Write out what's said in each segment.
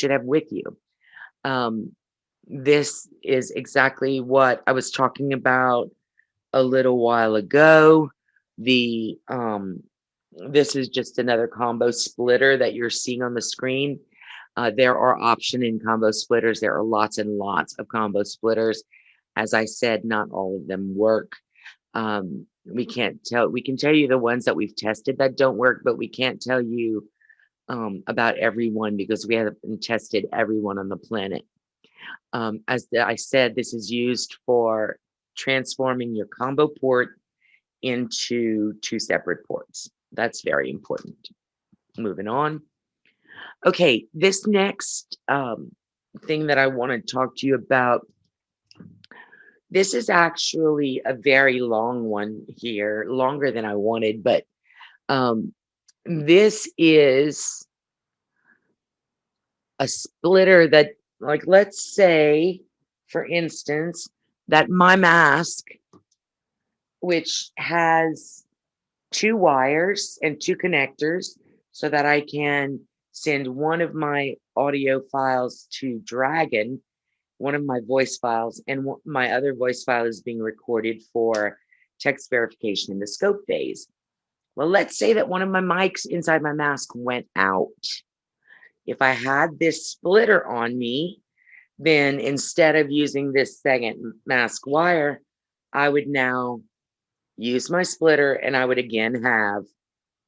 should have with you. Um, this is exactly what I was talking about a little while ago. The This is just another combo splitter that you're seeing on the screen. There are option in combo splitters. There are lots and lots of combo splitters. As I said, not all of them work. We can't tell. We can tell you the ones that we've tested that don't work, but we can't tell you about everyone because we haven't tested everyone on the planet. I said, this is used for transforming your combo port into two separate ports. That's very important. Moving on. Okay, this next thing that I want to talk to you about, this is actually a very long one here, longer than I wanted, but um, this is a splitter that, like, let's say, for instance, that my mask, which has two wires and two connectors so that I can send one of my audio files to Dragon, one of my voice files, and my other voice file is being recorded for text verification in the scope phase. Well, let's say that one of my mics inside my mask went out. If I had this splitter on me, then instead of using this second mask wire, I would now use my splitter and I would again have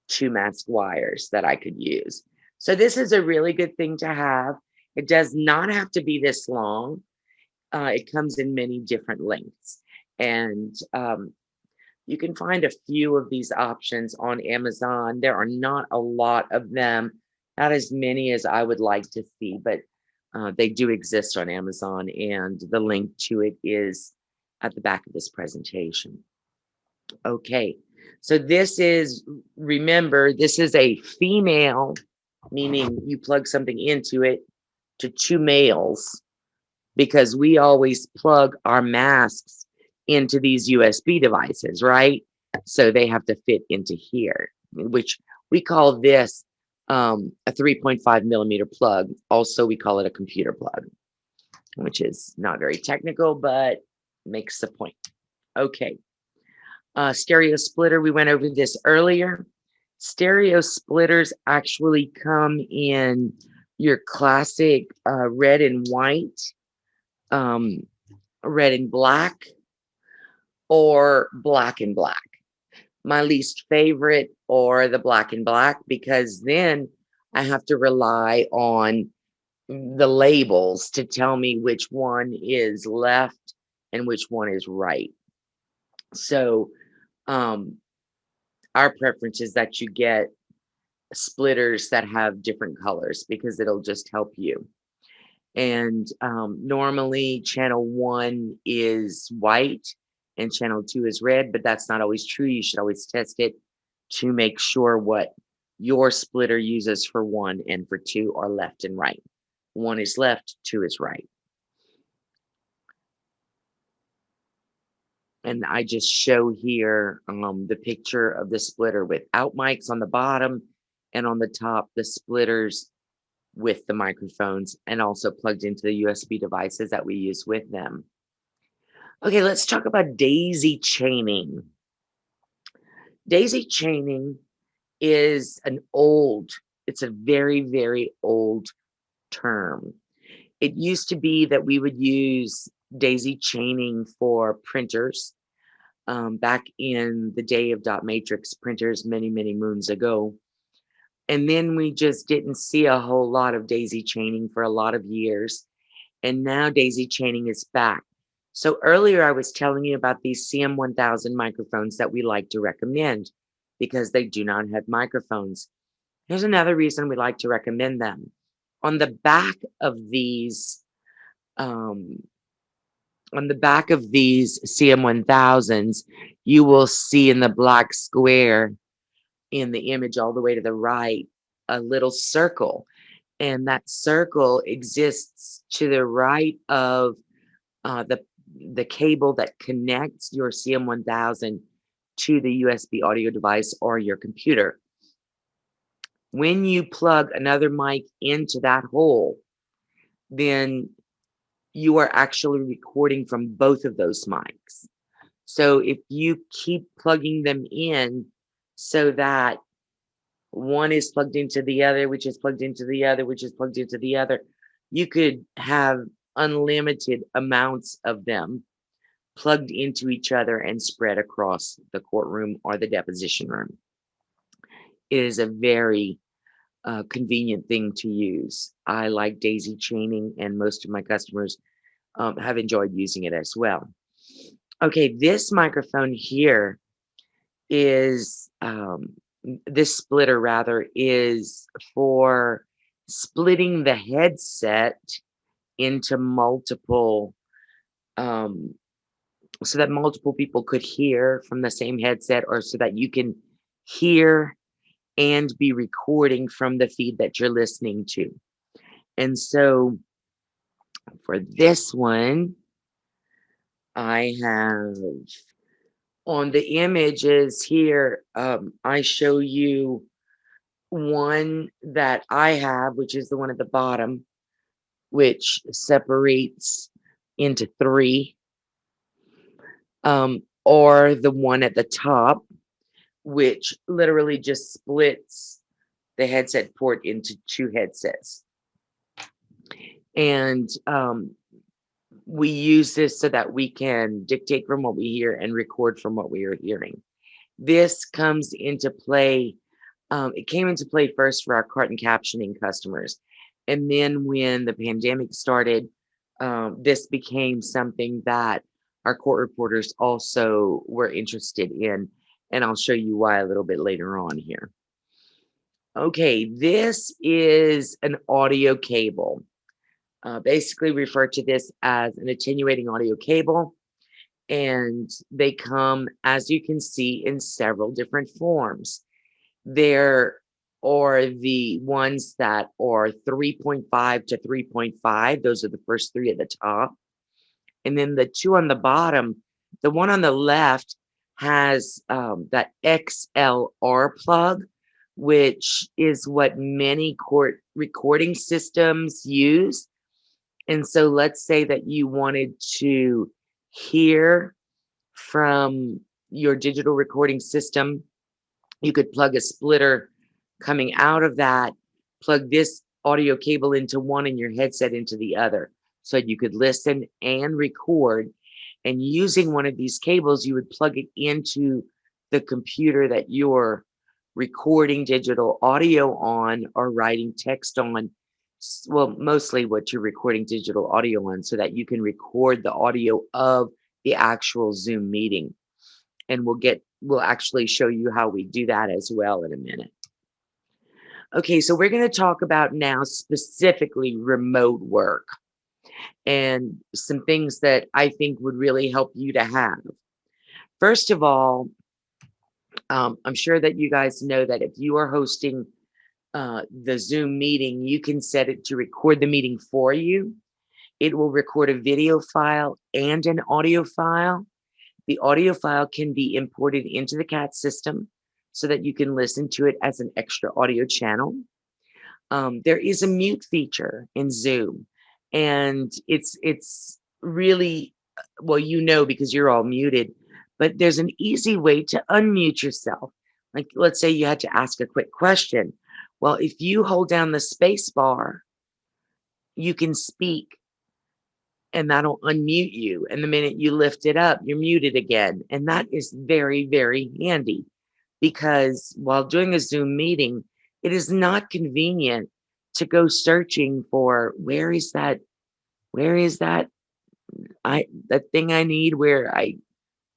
two mask wires that I could use. So this is a really good thing to have. It does not have to be this long. It comes in many different lengths. And you can find a few of these options on Amazon. There are not a lot of them, not as many as I would like to see, but they do exist on Amazon, and the link to it is at the back of this presentation. Okay, so this is, remember, this is a female, meaning you plug something into it, to two males, because we always plug our masks into these USB devices, right? So they have to fit into here, which we call this a 3.5 millimeter plug. Also, we call it a computer plug, which is not very technical, but makes the point. Okay. Stereo splitter, we went over this earlier. Stereo splitters actually come in your classic red and white, red and black, or black and black. My least favorite or the black and black, because then I have to rely on the labels to tell me which one is left and which one is right. So our preference is that you get splitters that have different colors because it'll just help you. And normally channel 1 is white and channel 2 is red, but that's not always true. You should always test it to make sure what your splitter uses for 1 and for 2 are left and right. 1 is left, 2 is right. And I just show here the picture of the splitter without mics on the bottom, and on the top, the splitters with the microphones and also plugged into the USB devices that we use with them. Okay, let's talk about daisy chaining. Daisy chaining is it's a very, very old term. It used to be that we would use daisy chaining for printers back in the day of dot matrix printers many, many moons ago. And then we just didn't see a whole lot of daisy chaining for a lot of years. And now daisy chaining is back. So earlier I was telling you about these CM1000 microphones that we like to recommend because they do not have microphones. Here's another reason we like to recommend them. On the back of these CM1000s, you will see in the black square in the image all the way to the right, a little circle. And that circle exists to the right of the cable that connects your CM1000 to the USB audio device or your computer. When you plug another mic into that hole, then you are actually recording from both of those mics. So if you keep plugging them in so that one is plugged into the other, which is plugged into the other, which is plugged into the other, you could have unlimited amounts of them plugged into each other and spread across the courtroom or the deposition room. It is a very convenient thing to use. I like daisy chaining, and most of my customers have enjoyed using it as well. Okay, this microphone here is this splitter rather is for splitting the headset into multiple so that multiple people could hear from the same headset, or so that you can hear and be recording from the feed that you're listening to. And so for this one, I have on the images here, I show you one that I have, which is the one at the bottom, which separates into three, or the one at the top, which literally just splits the headset port into two headsets. And we use this so that we can dictate from what we hear and record from what we are hearing. This comes into play. It came into play first for our carton captioning customers. And then when the pandemic started, this became something that our court reporters also were interested in. And I'll show you why a little bit later on here. Okay, this is an audio cable. Basically refer to this as an attenuating audio cable. And they come, as you can see, in several different forms. There are the ones that are 3.5 to 3.5. Those are the first three at the top. And then the two on the bottom, the one on the left has that XLR plug, which is what many court recording systems use. And so let's say that you wanted to hear from your digital recording system. You could plug a splitter coming out of that, plug this audio cable into one and your headset into the other. So you could listen and record. And using one of these cables, you would plug it into the computer that you're recording digital audio on or writing text on. Well, mostly what you're recording digital audio on, so that you can record the audio of the actual Zoom meeting. And we'll actually show you how we do that as well in a minute. Okay, so we're going to talk about now specifically remote work and some things that I think would really help you to have. First of all, I'm sure that you guys know that if you are hosting the Zoom meeting, you can set it to record the meeting for you. It will record a video file and an audio file. The audio file can be imported into the CAT system so that you can listen to it as an extra audio channel. There is a mute feature in Zoom, and it's really, well, you know, because you're all muted, but there's an easy way to unmute yourself. Like, let's say you had to ask a quick question. Well, if you hold down the space bar, you can speak and that'll unmute you. And the minute you lift it up, you're muted again. And that is very, very handy, because while doing a Zoom meeting, it is not convenient to go searching for where is that that thing I need where I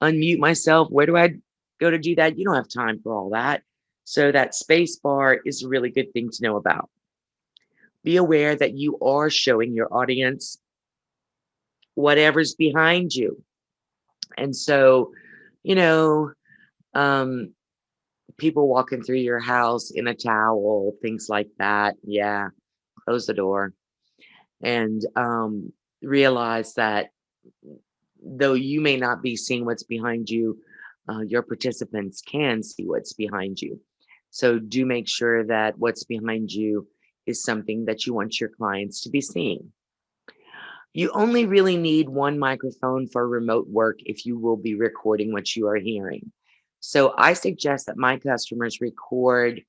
unmute myself. Where do I go to do that? You don't have time for all that. So that space bar is a really good thing to know about. Be aware that you are showing your audience whatever's behind you. And so, you know, people walking through your house in a towel, things like that. Yeah, close the door and realize that though you may not be seeing what's behind you, your participants can see what's behind you. So do make sure that what's behind you is something that you want your clients to be seeing. You only really need one microphone for remote work if you will be recording what you are hearing. So I suggest that my customers record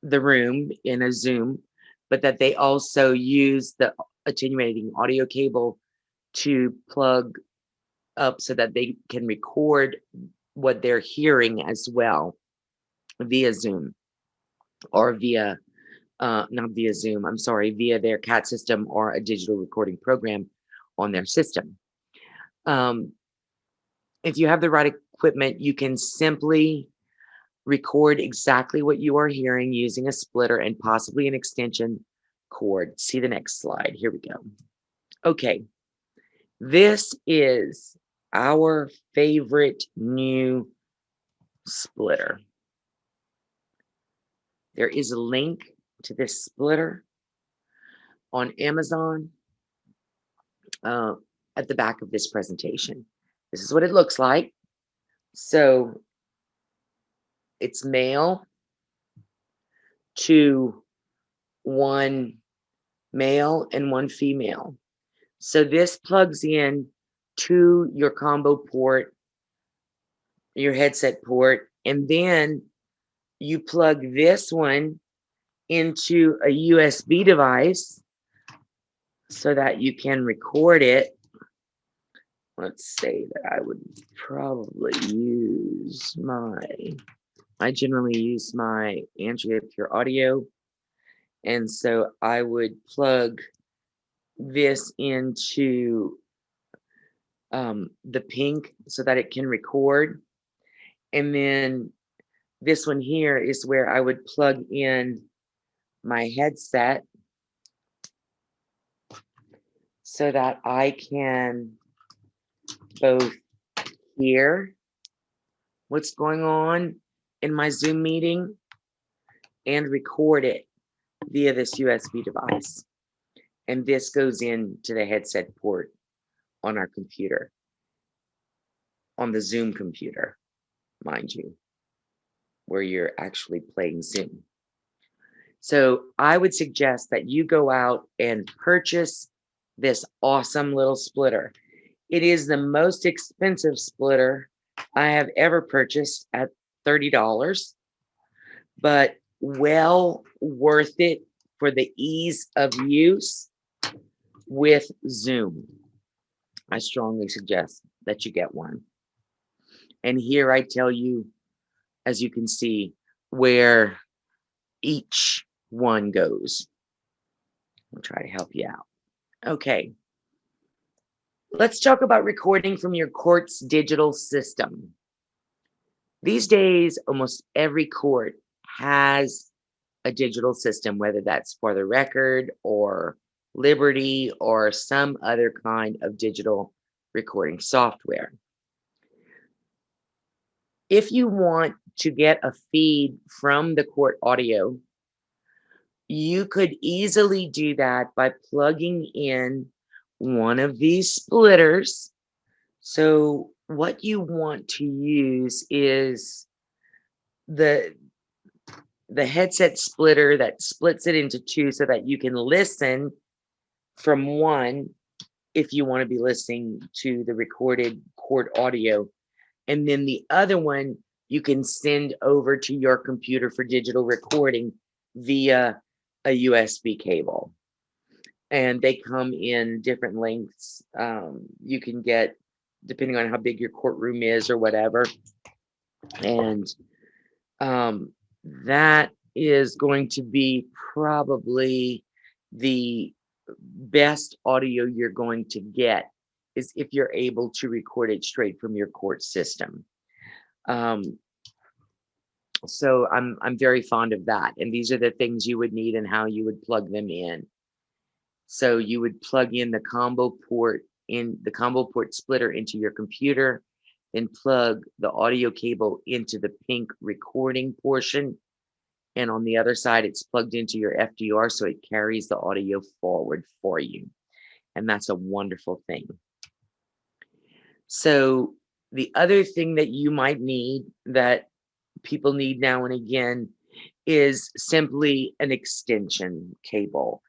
the room in a Zoom, but that they also use the attenuating audio cable to plug up so that they can record what they're hearing as well via Zoom or via not via Zoom, I'm sorry, via their CAT system or a digital recording program on their system. If you have the right equipment, you can simply record exactly what you are hearing using a splitter and possibly an extension cord. See the next slide. Here we go. Okay, this is our favorite new splitter. There is a link to this splitter on Amazon at the back of this presentation. This is what it looks like. So it's male to one male and one female. So this plugs in to your combo port, your headset port, and then you plug this one into a USB device so that you can record it. Let's say that I would probably use I generally use my Andrea Pure Audio. And so I would plug this into the pink so that it can record. And then this one here is where I would plug in my headset so that I can both hear what's going on in my Zoom meeting and record it via this USB device. And this goes into the headset port on our computer, on the Zoom computer, mind you, where you're actually playing Zoom. So I would suggest that you go out and purchase this awesome little splitter. It is the most expensive splitter I have ever purchased at $30, but well worth it for the ease of use with Zoom. I strongly suggest that you get one. And here I tell you, as you can see, where each one goes. I'll try to help you out. Okay. Let's talk about recording from your court's digital system. These days, almost every court has a digital system, whether that's for the record or Liberty or some other kind of digital recording software. If you want to get a feed from the court audio, you could easily do that by plugging in one of these splitters. So what you want to use is the headset splitter that splits it into two so that you can listen from one if you want to be listening to the recorded court audio. And then the other one you can send over to your computer for digital recording via a USB cable. And they come in different lengths. You can get, depending on how big your courtroom is or whatever. And that is going to be probably the best audio you're going to get, is if you're able to record it straight from your court system. So I'm very fond of that. And these are the things you would need and how you would plug them in. So you would plug in the combo port splitter into your computer, then plug the audio cable into the pink recording portion. And on the other side, it's plugged into your FDR, so it carries the audio forward for you. And that's a wonderful thing. So the other thing that you might need, that people need now and again, is simply an extension cable.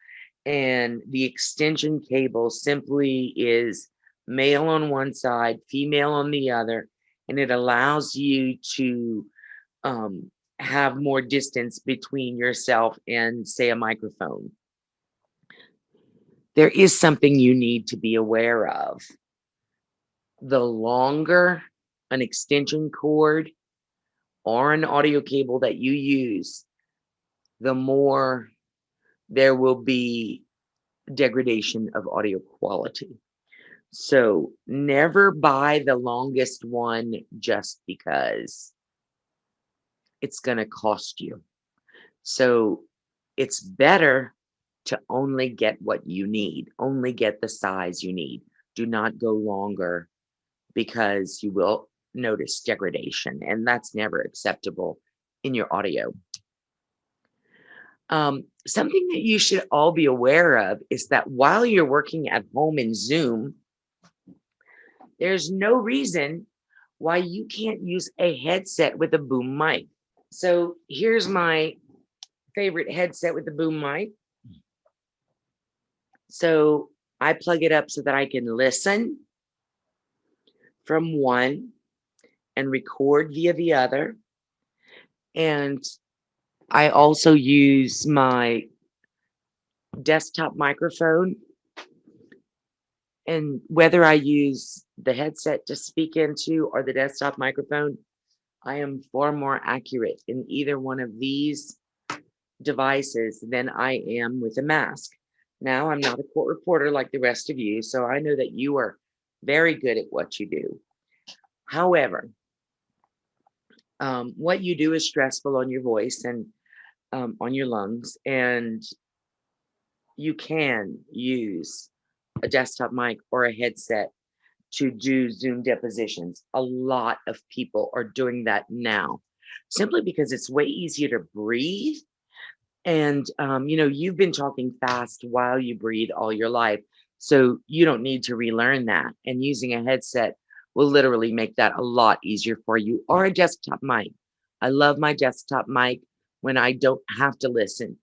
And the extension cable simply is male on one side, female on the other, and it allows you to um, have more distance between yourself and, say, a microphone. There is something you need to be aware of. The longer an extension cord or an audio cable that you use, the more there will be degradation of audio quality. So never buy the longest one just because it's going to cost you. So it's better to only get what you need, only get the size you need. Do not go longer because you will notice degradation, and that's never acceptable in your audio. Something that you should all be aware of is that while you're working at home in Zoom, there's no reason why you can't use a headset with a boom mic. So here's my favorite headset with the boom mic. So I plug it up so that I can listen from one and record via the other. And I also use my desktop microphone. And whether I use the headset to speak into or the desktop microphone, I am far more accurate in either one of these devices than I am with a mask. Now, I'm not a court reporter like the rest of you, so I know that you are very good at what you do. However, what you do is stressful on your voice and on your lungs, and you can use a desktop mic or a headset to do Zoom depositions. A lot of people are doing that now simply because it's way easier to breathe. And, you've been talking fast while you breathe all your life. So you don't need to relearn that. And using a headset will literally make that a lot easier for you, or a desktop mic. I love my desktop mic when I don't have to listen.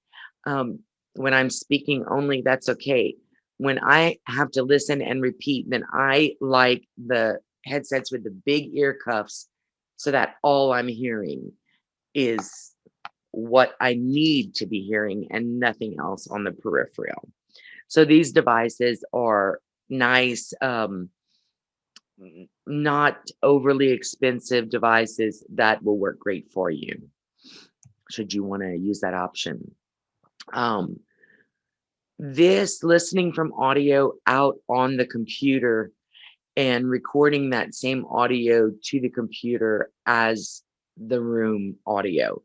Um, when I'm speaking only, that's okay. When I have to listen and repeat, then I like the headsets with the big ear cuffs so that all I'm hearing is what I need to be hearing and nothing else on the peripheral. So these devices are nice, not overly expensive devices that will work great for you, should you want to use that option. Um, this listening from audio out on the computer and recording that same audio to the computer as the room audio.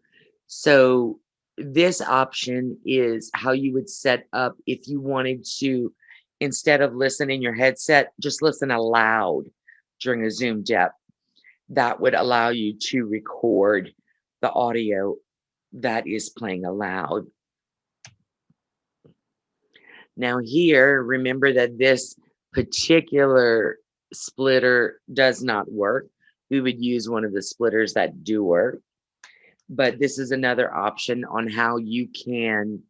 So this option is how you would set up if you wanted to, instead of listen in your headset, just listen aloud during a Zoom dep. That would allow you to record the audio that is playing aloud. Now here, remember that this particular splitter does not work. We would use one of the splitters that do work. But this is another option on how you can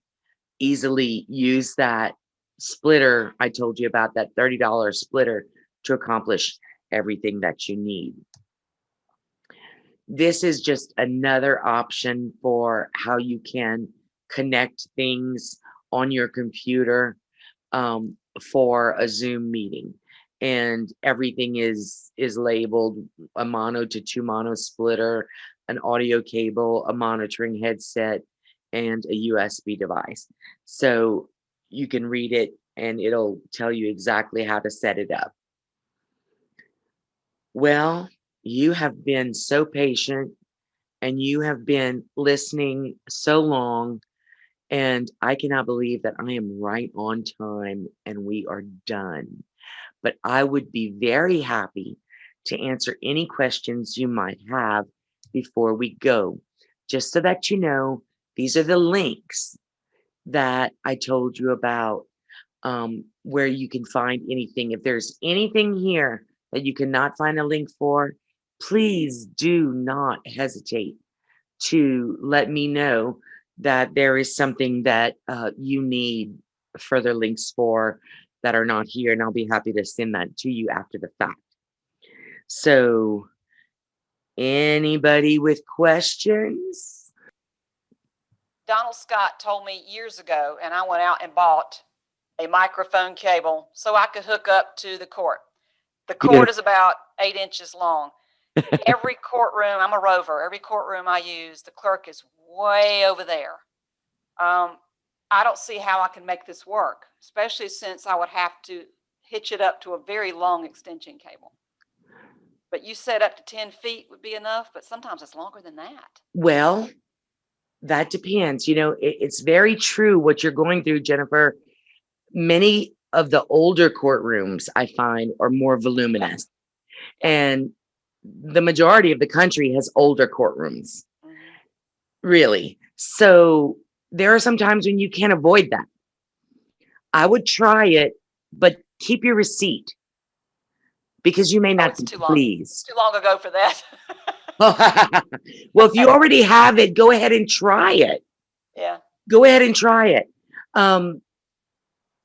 easily use that splitter I told you about, that $30 splitter, to accomplish everything that you need. This is just another option for how you can connect things on your computer for a Zoom meeting. And everything is labeled a mono to two mono splitter, an audio cable, a monitoring headset, and a USB device. So you can read it and it'll tell you exactly how to set it up. Well, you have been so patient and you have been listening so long, and I cannot believe that I am right on time and we are done. But I would be very happy to answer any questions you might have before we go. Just so that you know, these are the links that I told you about, where you can find anything. If there's anything here that you cannot find a link for, please do not hesitate to let me know that there is something that you need further links for that are not here, and I'll be happy to send that to you after the fact. So, anybody with questions? Donald Scott told me years ago, and I went out and bought a microphone cable so I could hook up to the court. The cord is about 8 inches long. Every courtroom, I'm a rover, every courtroom I use, the clerk is way over there. I don't see how I can make this work, especially since I would have to hitch it up to a very long extension cable. But you said up to 10 feet would be enough, but sometimes it's longer than that. Well, that depends. You know, it's very true what you're going through, Jennifer. Many of the older courtrooms I find are more voluminous, and the majority of the country has older courtrooms. Really. So there are some times when you can't avoid that. I would try it, but keep your receipt because you may not be pleased. Too long ago for that. Well, if you already have it, go ahead and try it. Yeah. Go ahead and try it.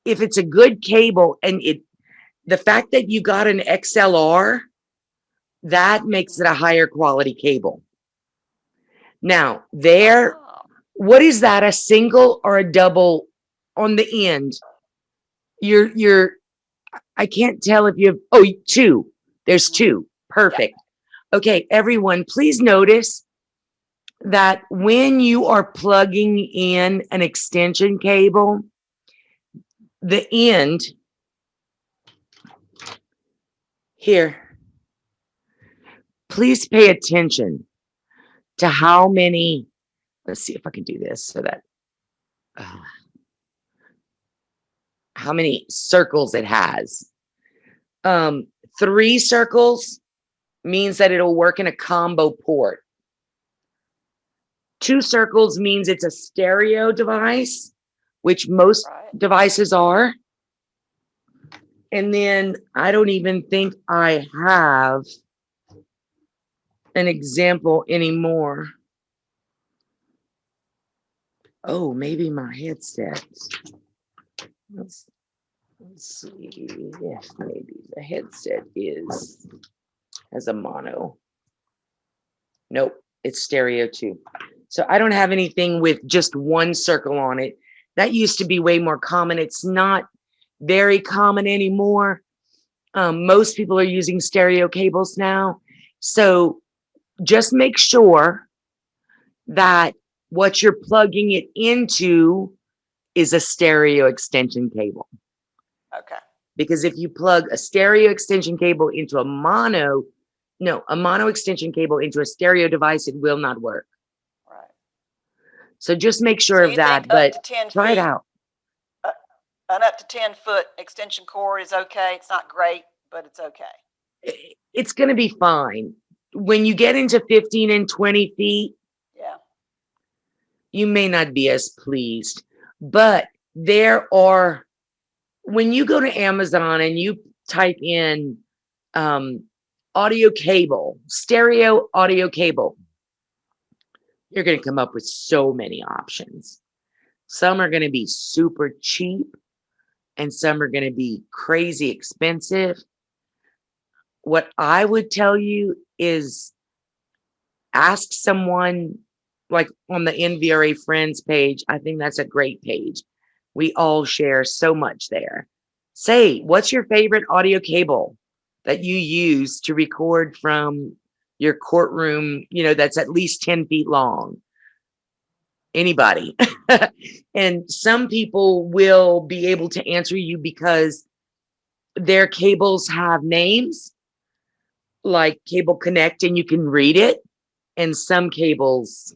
If it's a good cable and the fact that you got an XLR, that makes it a higher quality cable. Now, what is that? A single or a double on the end? I can't tell if you have, two. There's two. Perfect. Okay, everyone, please notice that when you are plugging in an extension cable, the end here, please pay attention to how many, let's see if I can do this so that, how many circles it has. 3 circles means that it'll work in a combo port. 2 circles means it's a stereo device, which most devices are. And then I don't even think I have an example anymore. Oh, maybe my headset. Let's see if maybe the headset has a mono. Nope, it's stereo too. So I don't have anything with just one circle on it. That used to be way more common. It's not very common anymore. Most people are using stereo cables now. So just make sure that what you're plugging it into is a stereo extension cable. Okay. Because if you plug a stereo extension cable into a mono extension cable into a stereo device, it will not work. Right. So just make sure of that, but try it out. An up to 10-foot extension cord is okay. It's not great, but it's okay. It's going to be fine. When you get into 15 and 20 feet, you may not be as pleased. But when you go to Amazon and you type in audio cable, stereo audio cable, you're going to come up with so many options. Some are going to be super cheap and some are going to be crazy expensive. What I would tell you is ask someone, like on the NVRA Friends page. I think that's a great page. We all share so much there. Say, what's your favorite audio cable that you use to record from your courtroom, that's at least 10 feet long? Anybody. And some people will be able to answer you because their cables have names like Cable Connect and you can read it. And some cables,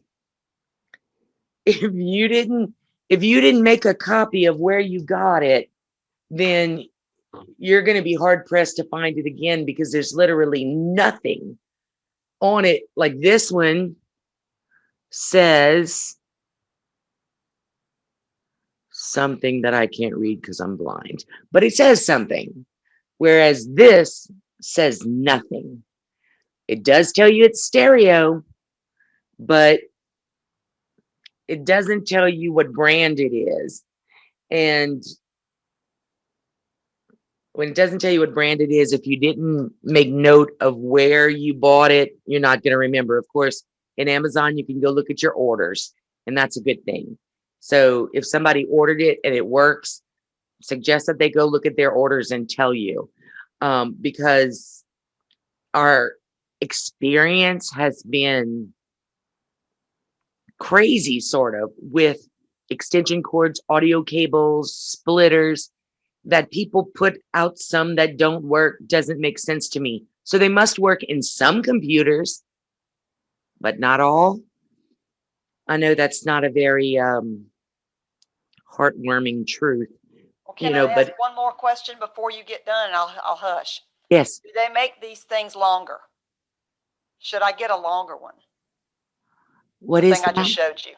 if you didn't make a copy of where you got it, then you're going to be hard pressed to find it again because there's literally nothing on it. Like this one says something that I can't read because I'm blind, but it says something, whereas this says nothing. It does tell you it's stereo, but it doesn't tell you what brand it is. And when it doesn't tell you what brand it is, if you didn't make note of where you bought it, you're not going to remember. Of course, in Amazon, you can go look at your orders, and that's a good thing. So if somebody ordered it and it works, suggest that they go look at their orders and tell you, because our experience has been crazy, sort of, with extension cords, audio cables, splitters, that people put out some that don't work. Doesn't make sense to me. So they must work in some computers, but not all. I know that's not a very heartwarming truth, Well, can I ask but one more question before you get done, and I'll hush? yes. Do they make these things longer? Should I get a longer one? What The is thing I just that? showed you,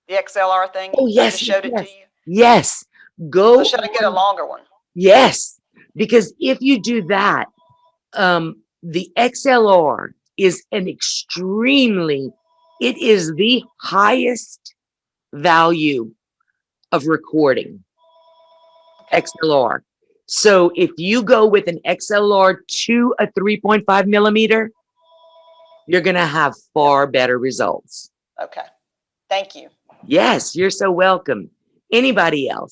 the XLR thing. Oh, I yes, just yes, showed it to yes. you. Yes. So Go should I get a on. longer one? Yes. Because if you do that, the XLR is it is the highest value of recording, Okay. XLR. So if you go with an XLR to a 3.5 millimeter, you're going to have far better results. Okay. Thank you. Yes, you're so welcome. Anybody else?